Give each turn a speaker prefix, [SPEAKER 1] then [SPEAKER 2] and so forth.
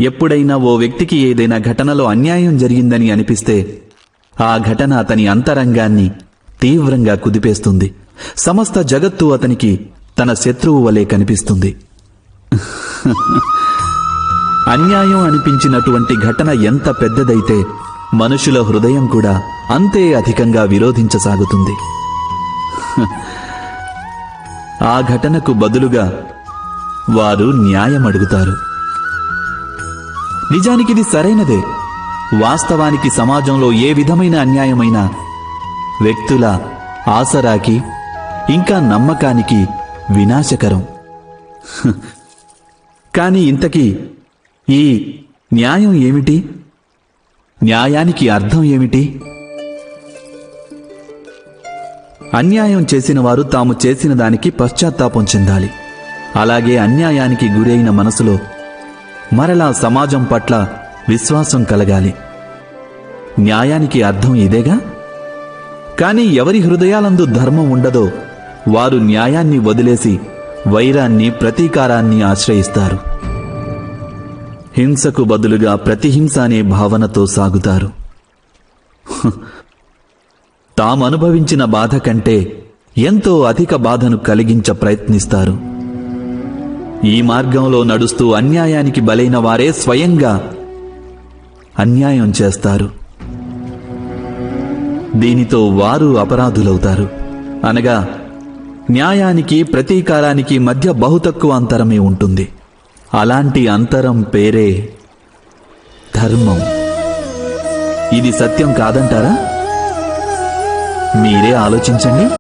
[SPEAKER 1] ఎప్పుడైనా ఓ వ్యక్తికి ఏదైనా ఘటనలో అన్యాయం జరిగిందని అనిపిస్తే ఆ ఘటన అతని అంతరంగాన్ని తీవ్రంగా కుదిపేస్తుంది. సమస్త జగత్తు అతనికి తన శత్రువు వలె కనిపిస్తుంది. అన్యాయం అనిపించినటువంటి ఘటన ఎంత పెద్దదైతే మనుషుల హృదయం కూడా అంతే అధికంగా విరోధించసాగుతుంది. ఆ ఘటనకు బదులుగా వారు న్యాయం అడుగుతారు. నిజానికిది సరైనదే. వాస్తవానికి సమాజంలో ఏ విధమైన అన్యాయమైనా వ్యక్తుల ఆసరాకి ఇంకా నమ్మకానికి వినాశకరం. కాని ఇంతకీ ఈ న్యాయం ఏమిటి? న్యాయానికి అర్థం ఏమిటి? అన్యాయం చేసిన వారు తాము చేసిన దానికి పశ్చాత్తాపం చెందాలి. అలాగే అన్యాయానికి గురైన మనసులో మరలా సమాజం పట్ల విశ్వాసం కలగాలి. న్యాయానికి అర్థం ఇదేగా. కాని ఎవరి హృదయాలందు ధర్మం ఉండదో వారు న్యాయాన్ని వదిలేసి వైరాన్ని, ప్రతీకారాన్ని ఆశ్రయిస్తారు. హింసకు బదులుగా ప్రతిహింస అనే భావనతో సాగుతారు. తామనుభవించిన బాధ కంటే ఎంతో అధిక బాధను కలిగించ ప్రయత్నిస్తారు. ఈ మార్గంలో నడుస్తూ అన్యాయానికి బలైన వారే స్వయంగా అన్యాయం చేస్తారు. దీనితో వారు అపరాధులవుతారు. అనగా న్యాయానికి, ప్రతీకారానికి మధ్య బహుతక్కువ అంతరమే ఉంటుంది. అలాంటి అంతరం పేరే ధర్మం. ఇది సత్యం కాదంటారా? మీరే ఆలోచించండి.